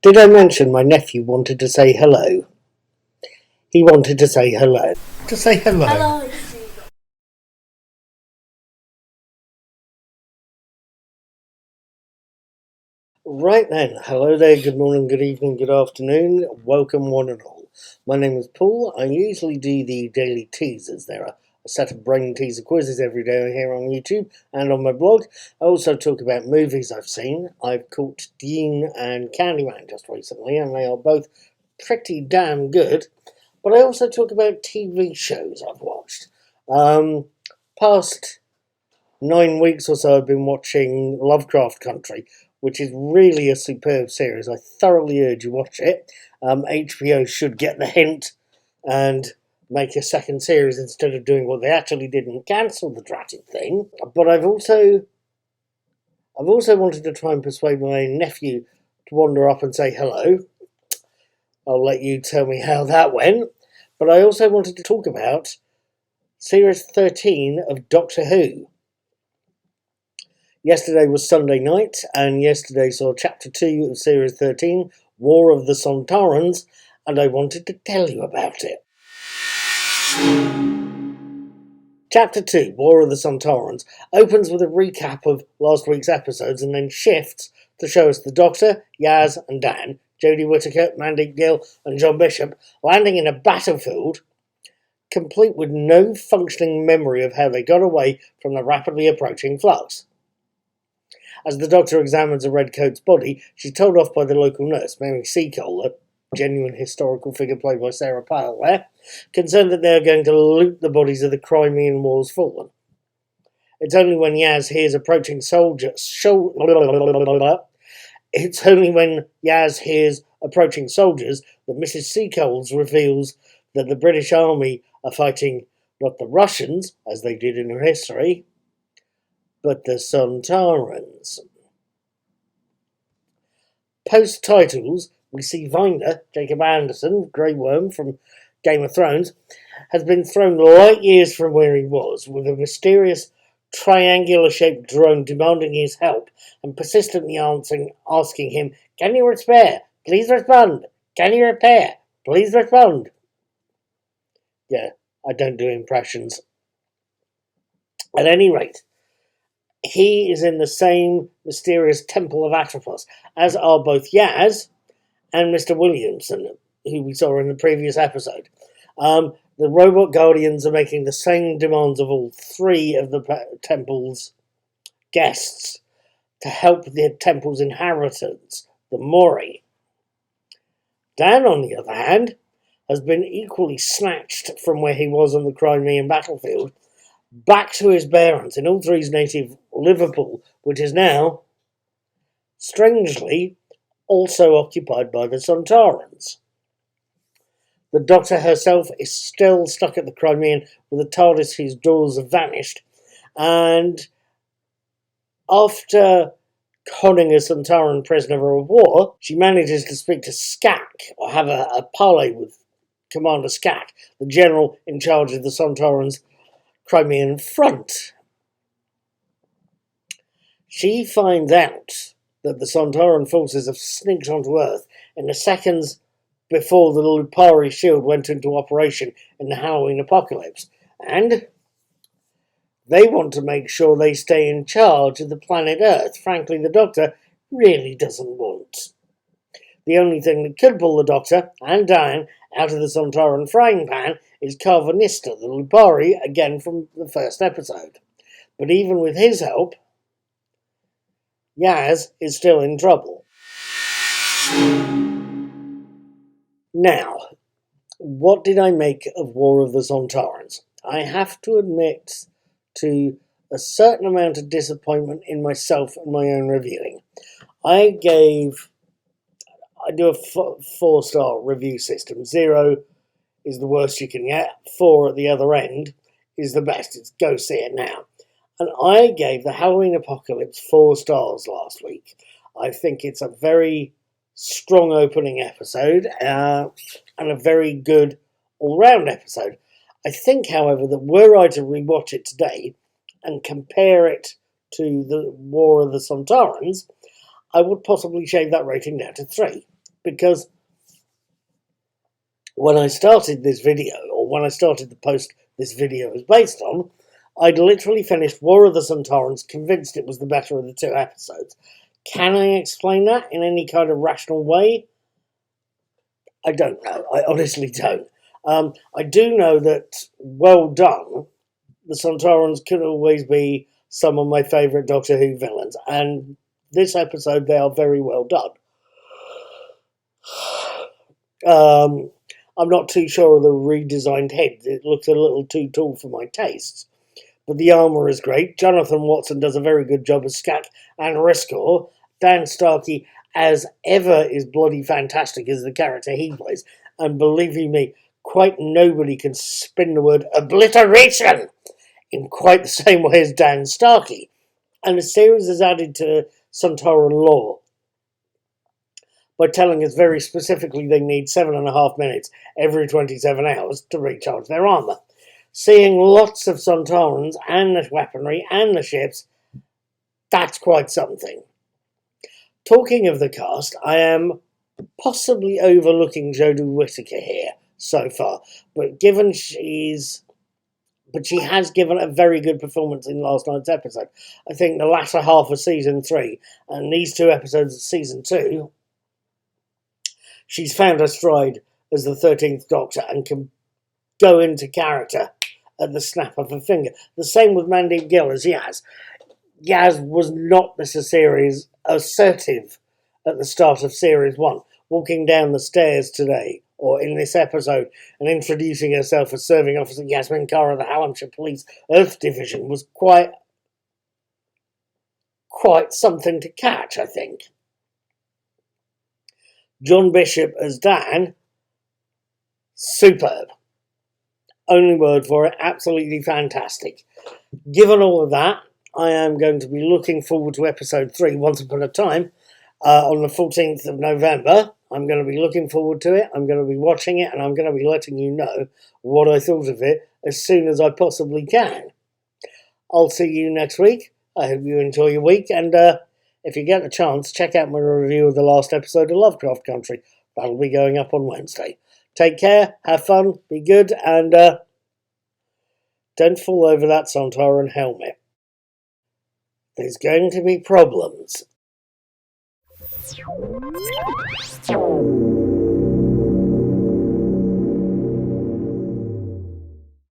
Did I mention my nephew wanted to say hello? He wanted to say hello. To say hello. Hello. Right then, hello there, good morning, good evening, good afternoon, welcome one and all. My name is Paul. I usually do the daily teasers. There are a set of brain teaser quizzes every day here on YouTube and on my blog. I also talk about movies I've seen. I've caught Dune and Candyman just recently, and they are both pretty damn good. But I also talk about TV shows I've watched. Past 9 weeks or so I've been watching Lovecraft Country, which is really a superb series. I thoroughly urge you watch it. HBO should get the hint and make a second series instead of doing what they actually did and cancel the dratted thing. But I've also wanted to try and persuade my nephew to wander up and say hello. I'll let you tell me how that went. But I also wanted to talk about Series 13 of Doctor Who. Yesterday was Sunday night, and yesterday saw Chapter 2 of Series 13, War of the Sontarans, and I wanted to tell you about it. Chapter 2, War of the Sontarans, opens with a recap of last week's episodes and then shifts to show us the Doctor, Yaz and Dan, Jodie Whittaker, Mandeep Gill and John Bishop landing in a battlefield complete with no functioning memory of how they got away from the rapidly approaching Flux. As the Doctor examines a redcoat's body, she's told off by the local nurse, Mary Seacole, a genuine historical figure played by Sarah Palin there, concerned that they are going to loot the bodies of the Crimean War's fallen. It's only when Yaz hears approaching soldiers that Mrs. Seacoles reveals that the British Army are fighting not the Russians, as they did in her history, but the Sontarans. Post-titles, we see Vinder, Jacob Anderson, Grey Worm from Game of Thrones, has been thrown light years from where he was, with a mysterious triangular-shaped drone demanding his help and persistently asking him, "Can you repair? Please respond. Can you repair? Please respond." Yeah, I don't do impressions. At any rate, he is in the same mysterious Temple of Atropos, as are both Yaz and Mr. Williamson, who we saw in the previous episode. The robot guardians are making the same demands of all three of the temple's guests to help the temple's inheritors, the Mori. Dan, on the other hand, has been equally snatched from where he was on the Crimean battlefield back to his parents in all three's native Liverpool, which is now, strangely, also occupied by the Sontarans. The Doctor herself is still stuck at the Crimean with a TARDIS whose doors have vanished, and after conning a Sontaran prisoner of war, she manages to speak to Skak, or have a parley with Commander Skak, the general in charge of the Sontarans' Crimean front. She finds out that the Sontaran forces have sneaked onto Earth in the seconds before the Lupari shield went into operation in the Halloween apocalypse, and they want to make sure they stay in charge of the planet Earth. Frankly, the Doctor really doesn't want. The only thing that could pull the Doctor and Diane out of the Sontaran frying pan is Carvanista, the Lupari, again from the first episode. But even with his help, Yaz is still in trouble. Now, what did I make of War of the Sontarans? I have to admit to a certain amount of disappointment in myself and my own reviewing. I do a 4-star review system. 0 is the worst you can get. 4 at the other end is the best. It's go see it now. And I gave the Halloween Apocalypse 4 stars last week. I think it's a very strong opening episode and a very good all-round episode. I think, however, that were I to rewatch it today and compare it to the War of the Sontarans, I would possibly shave that rating down to 3. because when I started this video, or when I started the post this video is based on, I'd literally finished War of the Sontarans, convinced it was the better of the two episodes. Can I explain that in any kind of rational way? I don't know. I honestly don't. I do know that, well done, the Sontarans could always be some of my favourite Doctor Who villains, and this episode they are very well done. I'm not too sure of the redesigned head. It looks a little too tall for my tastes. But the armour is great. Jonathan Watson does a very good job as Skak and Riskor. Dan Starkey, as ever, is bloody fantastic as the character he plays. And believe you me, quite nobody can spin the word obliteration in quite the same way as Dan Starkey. And the series is added to Sontaran lore by telling us very specifically they need 7.5 minutes every 27 hours to recharge their armour. Seeing lots of Sontarans and the weaponry and the ships, that's quite something. Talking of the cast, I am possibly overlooking Jodie Whittaker here so far, but she has given a very good performance in last night's episode. I think the latter half of season 3 and these 2 episodes of season 2, she's found her stride as the 13th Doctor and can go into character at the snap of a finger. The same with Mandeep Gill as Yaz. Yaz was not necessarily assertive at the start of Series 1. Walking down the stairs today, or in this episode, and introducing herself as Serving Officer Yasmin Carr of the Hallamshire Police Earth Division was quite something to catch, I think. John Bishop as Dan, superb. Only word for it, absolutely fantastic. Given all of that, I am going to be looking forward to episode 3, Once Upon a Time, on the 14th of November. I'm going to be looking forward to it, I'm going to be watching it, and I'm going to be letting you know what I thought of it as soon as I possibly can. I'll see you next week. I hope you enjoy your week, and if you get the chance, check out my review of the last episode of Lovecraft Country. That'll be going up on Wednesday. Take care, have fun, be good, and don't fall over that Sontaran helmet. There's going to be problems.